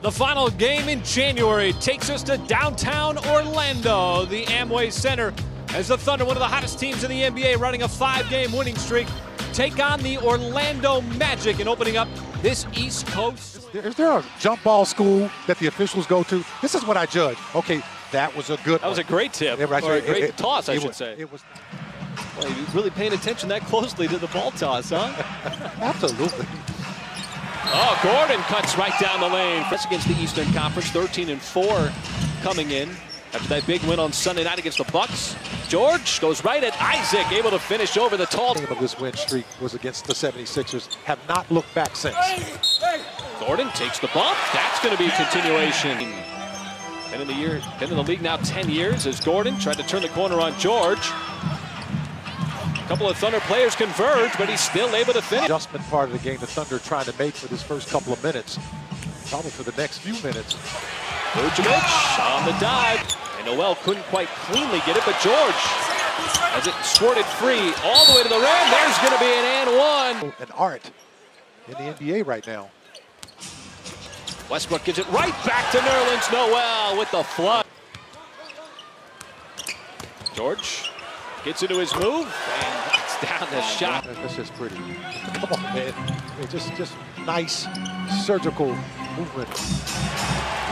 The final game in January takes us to downtown Orlando, the Amway Center, as the Thunder, one of the hottest teams in the NBA, running a 5-game winning streak, take on the Orlando Magic and opening up this East Coast. Is there a jump ball school that the officials go to? This is what I judge. Okay, that was a good That was a great tip, or a great toss, I should say. It was. Well, you're really paying attention that closely to the ball toss, huh? Absolutely. Oh, Gordon cuts right down the lane. That's against the Eastern Conference, 13-4 coming in after that big win on Sunday night against the Bucks. George goes right at Isaac, able to finish over the tall. The of this win streak was against the 76ers. Have not looked back since. Gordon takes the bump. That's going to be a continuation. Been in the league now 10 years as Gordon tried to turn the corner on George. A couple of Thunder players converge, but he's still able to finish. Adjustment part of the game the Thunder trying to make for this first couple of minutes. Probably for the next few minutes. Vucevic on the dive. And Noel couldn't quite cleanly get it, but George, as it squirted free all the way to the rim, there's going to be an and one. An art in the NBA right now. Westbrook gives it right back to Nerlens Noel with the flood. George gets into his move and knocks down the shot. That's just pretty. Come on, man. Just nice surgical movement.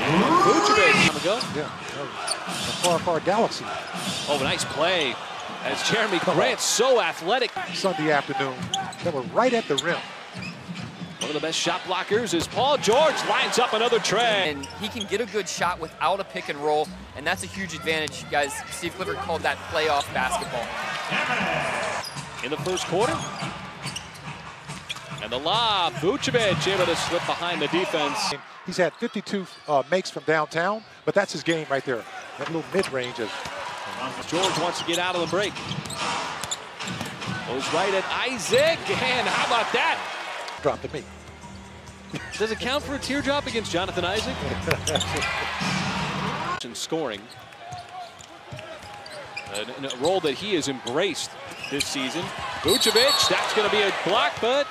Vucevic. Yeah. A far galaxy. Oh, nice play. As Jeremy Grant, so athletic. Sunday afternoon. They were right at the rim. One of the best shot blockers is Paul George. Lines up another tray. And he can get a good shot without a pick and roll, and that's a huge advantage, guys. Steve Clifford called that playoff basketball. In the first quarter. And the lob, Vucevic able to slip behind the defense. He's had 52 makes from downtown, but that's his game right there. That little mid-range. George wants to get out of the break. Goes right at Isaac, and how about that? Drop to me. Does it count for a teardrop against Jonathan Isaac? And scoring. A role that he has embraced this season. Vucevic, that's going to be a block, but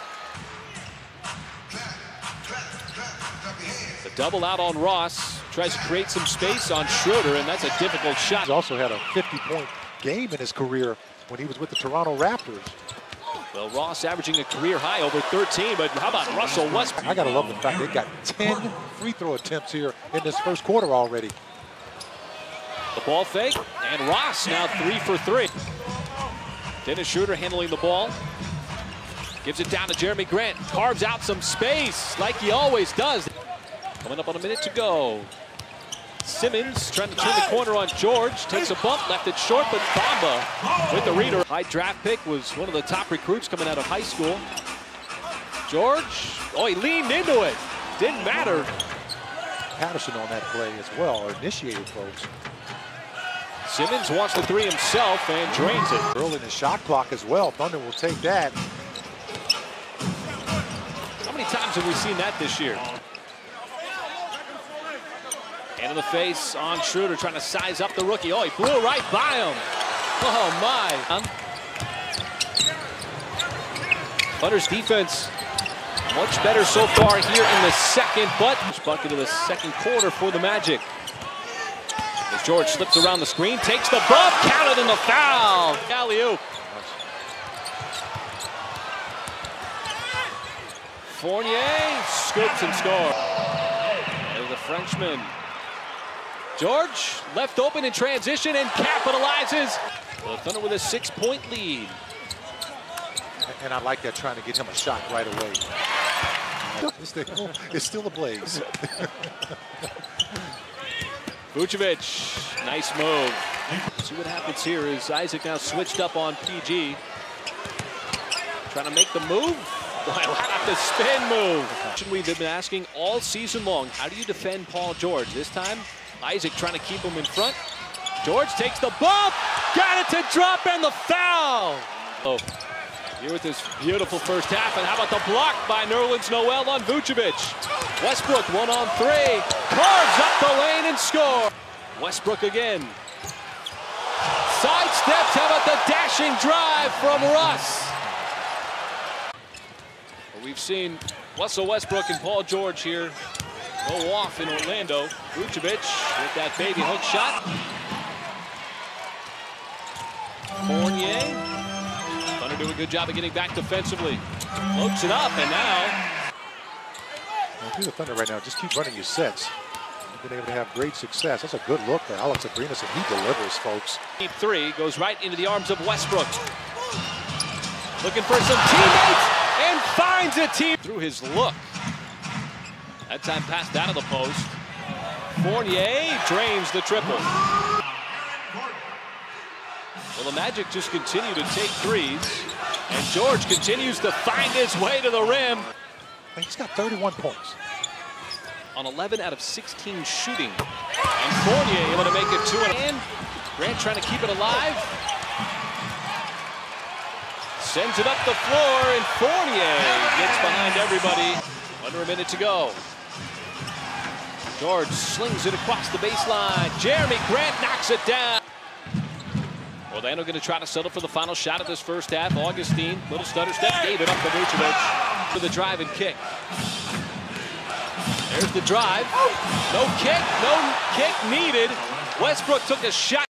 the double out on Ross. Tries to create some space on Schroeder, and that's a difficult shot. He's also had a 50-point game in his career when he was with the Toronto Raptors. Well, Ross averaging a career high over 13, but how about Russell Westbrook? I gotta love the fact they got 10 free throw attempts here in this first quarter already. The ball fake, and Ross now 3 for 3. Dennis Schroeder handling the ball. Gives it down to Jeremy Grant. Carves out some space like he always does. Coming up on a minute to go. Simmons trying to turn the corner on George. Takes a bump, left it short, but Bamba with the reader. High draft pick, was one of the top recruits coming out of high school. George, oh, he leaned into it. Didn't matter. Patterson on that play as well, or initiated folks. Simmons wants the three himself and drains it. Early in the shot clock as well. Thunder will take that. How many times have we seen that this year? And in the face on Schroeder, trying to size up the rookie. Oh, he blew right by him. Oh, my. Thunder's defense much better so far here in the second, but bucket of the second quarter for the Magic. As George slips around the screen, takes the bump, counted in the foul. Alley-oop. Fournier scoops and scores. There's the Frenchman. George left open in transition and capitalizes. The Thunder with a 6-point lead. And I like that, trying to get him a shot right away. It's still ablaze. Vucevic, nice move. See what happens here is Isaac now switched up on PG. Trying to make the move. How about the spin move? We've been asking all season long, how do you defend Paul George? This time, Isaac trying to keep him in front. George takes the bump, got it to drop, and the foul. Oh, here with this beautiful first half, and how about the block by Nerlens Noel on Vucevic? Westbrook 1-on-3, carves up the lane and score. Westbrook again. Sidesteps, how about the dashing drive from Russ? We've seen Russell Westbrook and Paul George here go off in Orlando. Vucevic with that baby hook shot. Fournier. Thunder do a good job of getting back defensively. Floats it up, and now. Well, if you're the Thunder right now, just keep running your sets. You've been able to have great success. That's a good look for Alex Abrinas, and he delivers, folks. Deep three goes right into the arms of Westbrook. Looking for some teammates, and finds a team through his look. That time passed out of the post. Fournier drains the triple. Well, the Magic just continue to take threes, and George continues to find his way to the rim. He's got 31 points. On 11 out of 16 shooting. And Fournier able to make it 2 and Grant trying to keep it alive. Sends it up the floor, and Fournier gets behind everybody. Under a minute to go. George slings it across the baseline. Jeremy Grant knocks it down. Orlando going to try to settle for the final shot of this first half. Augustine, little stutter step, gave it up to Vucevic for the drive and kick. There's the drive. No kick needed. Westbrook took a shot.